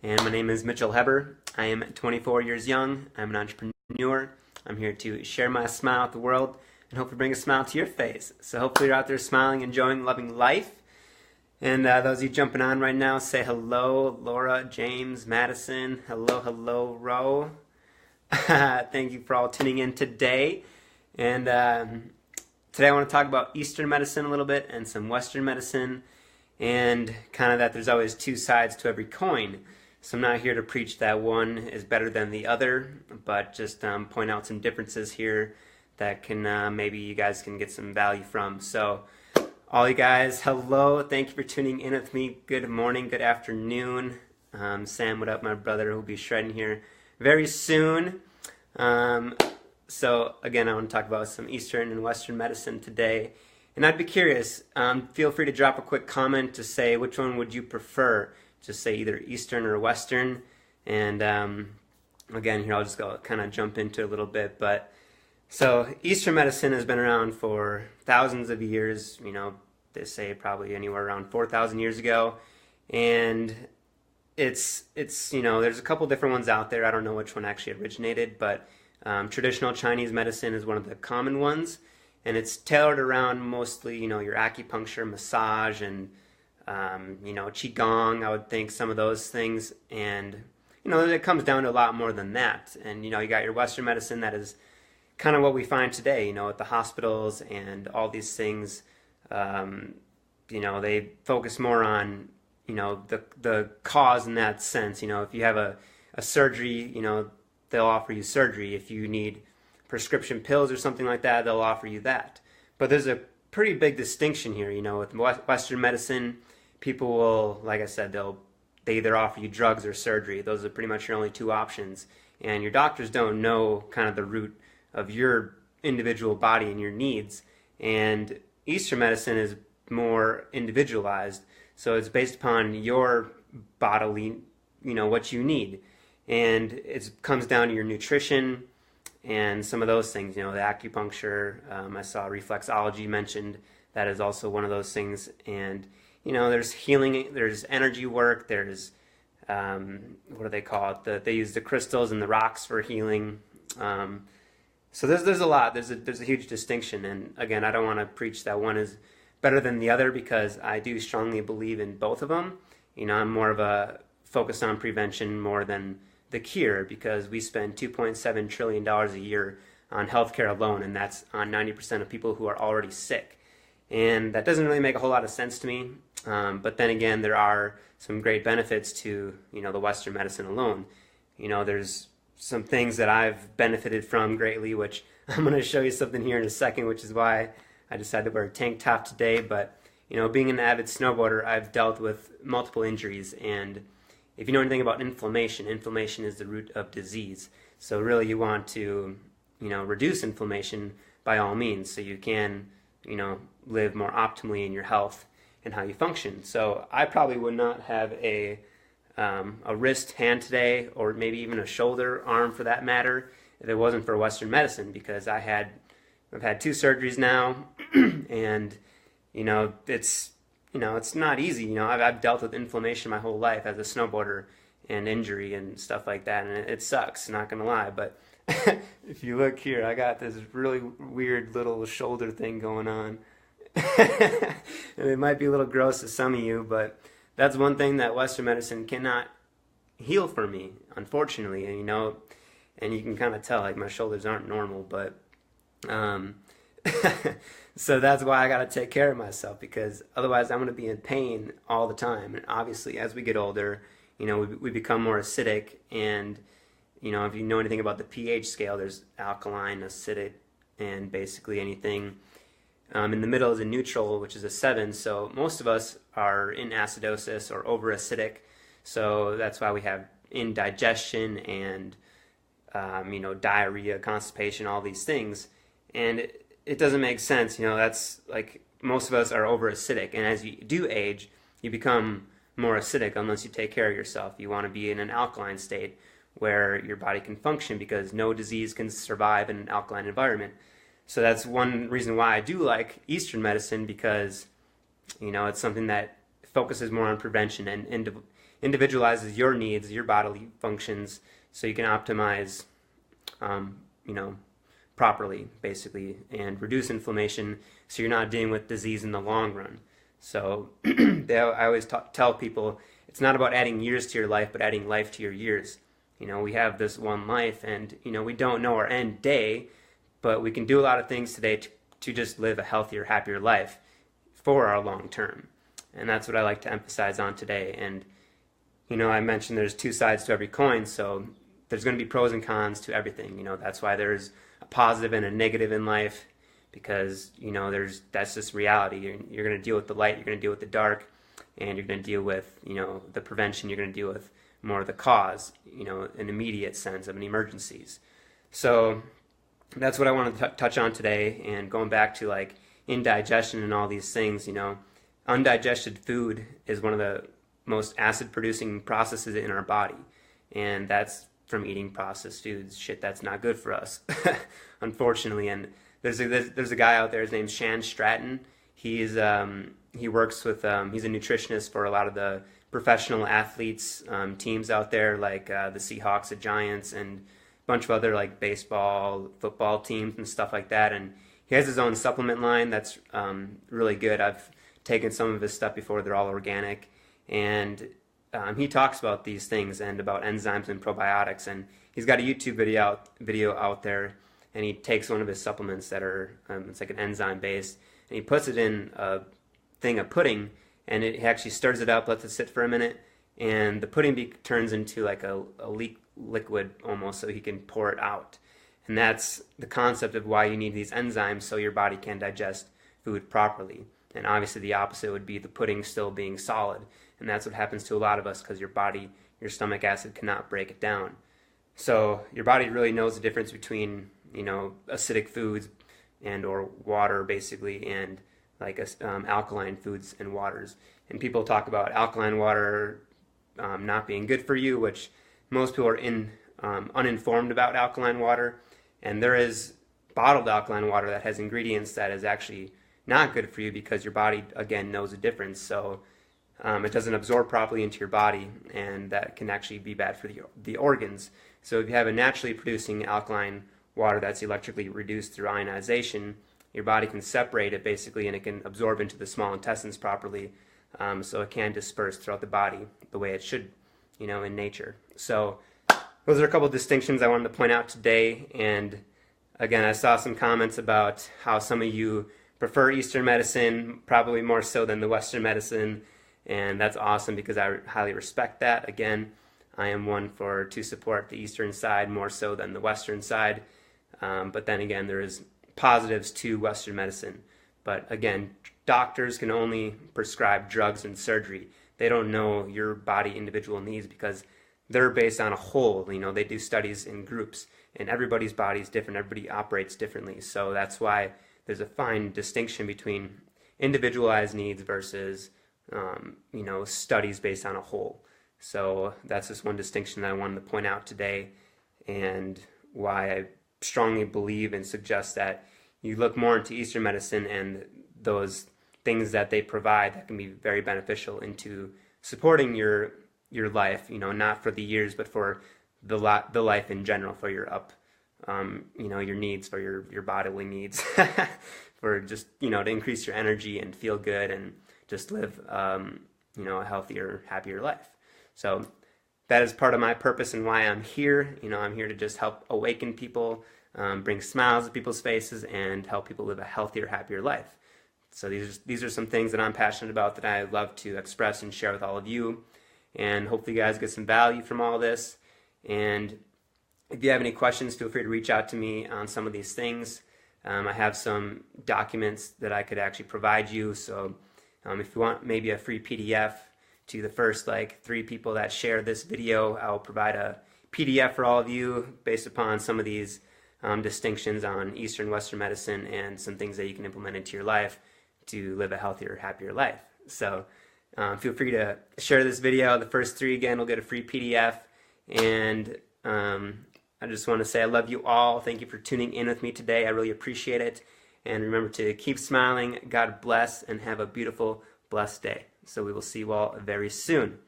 And my name is Mitchell Heber. I am 24 years young. I'm an entrepreneur. I'm here to share my smile with the world and hopefully bring a smile to your face. So hopefully you're out there smiling, enjoying, loving life. And those of you jumping on right now, say hello, Laura, James, Madison. Hello, hello, Ro. Thank you for all tuning in today. And today I want to talk about Eastern medicine a little bit and some Western medicine, and kind of that there's always two sides to every coin. So I'm not here to preach that one is better than the other, but just point out some differences here that can maybe you guys can get some value from. So all you guys, hello. Thank you for tuning in with me. Good morning, good afternoon. Sam, what up, my brother, who'll be shredding here very soon. So again, I want to talk about some Eastern and Western medicine today. And I'd be curious, feel free to drop a quick comment to say which one would you prefer. Just say either Eastern or Western. And again, here I'll just go kind of jump into a little bit. But so Eastern medicine has been around for thousands of years. You know, they say probably anywhere around 4,000 years ago. And it's you know, there's a couple different ones out there. I don't know which one actually originated, but traditional Chinese medicine is one of the common ones. And it's tailored around mostly, you know, your acupuncture, massage, and you know, qigong. I would think some of those things, and you know, it comes down to a lot more than that. And you know, you got your Western medicine that is kind of what we find today. You know, at the hospitals and all these things. You know, they focus more on, you know, the cause in that sense. You know, if you have a surgery, you know, they'll offer you surgery. If you need prescription pills or something like that, they'll offer you that. But there's a pretty big distinction here. You know, with Western medicine, people will, like I said, they either offer you drugs or surgery. Those are pretty much your only two options. And your doctors don't know kind of the root of your individual body and your needs. And Eastern medicine is more individualized. So it's based upon your bodily, you know, what you need. And it comes down to your nutrition and some of those things, you know, the acupuncture. I saw reflexology mentioned. That is also one of those things. And you know, there's healing, there's energy work, there's what do they call it? They use the crystals and the rocks for healing. So there's a lot. There's a huge distinction. And again, I don't want to preach that one is better than the other, because I do strongly believe in both of them. You know, I'm more of a focus on prevention more than the cure, because we spend $2.7 trillion a year on healthcare alone, and that's on 90% of people who are already sick. And that doesn't really make a whole lot of sense to me. But then again, there are some great benefits to, you know, the Western medicine alone. You know, there's some things that I've benefited from greatly, which I'm going to show you something here in a second, which is why I decided to wear a tank top today. But, you know, being an avid snowboarder, I've dealt with multiple injuries. And if you know anything about inflammation, inflammation is the root of disease. So really you want to, you know, reduce inflammation by all means, so you can, you know, live more optimally in your health and how you function. So I probably would not have a wrist, hand today, or maybe even a shoulder, arm for that matter, if it wasn't for Western medicine, because I've had 2 surgeries now, and you know, it's not easy. You know, I've dealt with inflammation my whole life as a snowboarder and injury and stuff like that, and it sucks, not gonna lie. But if you look here, I got this really weird little shoulder thing going on. And it might be a little gross to some of you, but that's one thing that Western medicine cannot heal for me, unfortunately. And you know, and you can kind of tell, like, my shoulders aren't normal, but so that's why I got to take care of myself, because otherwise I'm going to be in pain all the time. And obviously, as we get older, you know, we become more acidic. And you know, if you know anything about the pH scale, there's alkaline, acidic, and basically anything in the middle is a neutral, which is a 7. So most of us are in acidosis or over acidic. So that's why we have indigestion and you know, diarrhea, constipation, all these things. And it doesn't make sense. You know, that's like, most of us are over acidic, and as you do age, you become more acidic unless you take care of yourself. You want to be in an alkaline state where your body can function, because no disease can survive in an alkaline environment. So that's one reason why I do like Eastern medicine, because you know, it's something that focuses more on prevention, and individualizes your needs, your bodily functions, so you can optimize, you know, properly, basically, and reduce inflammation so you're not dealing with disease in the long run. So I always tell people it's not about adding years to your life, but adding life to your years. You know, we have this one life, and, you know, we don't know our end day, but we can do a lot of things today to just live a healthier, happier life for our long term. And that's what I like to emphasize on today. And, you know, I mentioned there's two sides to every coin, so there's going to be pros and cons to everything. You know, that's why there's a positive and a negative in life, because, you know, that's just reality. You're going to deal with the light, you're going to deal with the dark, and you're going to deal with, you know, the prevention, you're going to deal with more of the cause, you know, an immediate sense of an emergencies. So that's what I want to touch on today. And going back to like indigestion and all these things, you know, undigested food is one of the most acid producing processes in our body, and that's from eating processed foods, shit that's not good for us, unfortunately. And there's a guy out there, his name's Shan Stratton. He works with he's a nutritionist for a lot of the professional athletes teams out there, like the Seahawks, the Giants, and a bunch of other like baseball, football teams and stuff like that. And he has his own supplement line that's really good. I've taken some of his stuff before. They're all organic, and he talks about these things and about enzymes and probiotics. And he's got a YouTube video out there, and he takes one of his supplements that are it's like an enzyme based, and he puts it in a thing of pudding, and it actually stirs it up, lets it sit for a minute, and the pudding turns into like a liquid almost, so he can pour it out. And that's the concept of why you need these enzymes, so your body can digest food properly. And obviously the opposite would be the pudding still being solid, and that's what happens to a lot of us, because your stomach acid cannot break it down. So your body really knows the difference between, you know, acidic foods and or water basically, and like alkaline foods and waters. And people talk about alkaline water not being good for you, which most people are uninformed about alkaline water. And there is bottled alkaline water that has ingredients that is actually not good for you, because your body, again, knows the difference. So it doesn't absorb properly into your body, and that can actually be bad for the organs. So if you have a naturally producing alkaline water that's electrically reduced through ionization, your body can separate it basically, and it can absorb into the small intestines properly, so it can disperse throughout the body the way it should, you know, in nature. So those are a couple of distinctions I wanted to point out today. And again, I saw some comments about how some of you prefer Eastern medicine, probably more so than the Western medicine, and that's awesome, because I highly respect that. Again, I am one to support the Eastern side more so than the Western side, but then again, there is positives to Western medicine. But again, doctors can only prescribe drugs and surgery. They don't know your body individual needs, because they're based on a whole. You know, they do studies in groups, and everybody's body is different. Everybody operates differently. So that's why there's a fine distinction between individualized needs versus, you know, studies based on a whole. So that's just one distinction that I wanted to point out today, and why I strongly believe and suggest that you look more into Eastern medicine and those things that they provide that can be very beneficial into supporting your life, you know, not for the years, but for the life in general, for your you know, your needs, for your bodily needs, for just, you know, to increase your energy and feel good and just live, you know, a healthier, happier life. So that is part of my purpose and why I'm here. You know, I'm here to just help awaken people, bring smiles to people's faces, and help people live a healthier, happier life. So these are some things that I'm passionate about, that I love to express and share with all of you. And hopefully you guys get some value from all this. And if you have any questions, feel free to reach out to me on some of these things. I have some documents that I could actually provide you. So if you want maybe a free PDF to the first like 3 people that share this video, I'll provide a PDF for all of you based upon some of these distinctions on Eastern, Western medicine, and some things that you can implement into your life to live a healthier, happier life. So feel free to share this video. The first 3, again, will get a free PDF. And I just want to say I love you all. Thank you for tuning in with me today. I really appreciate it. And remember to keep smiling. God bless, and have a beautiful, blessed day. So we will see you all very soon.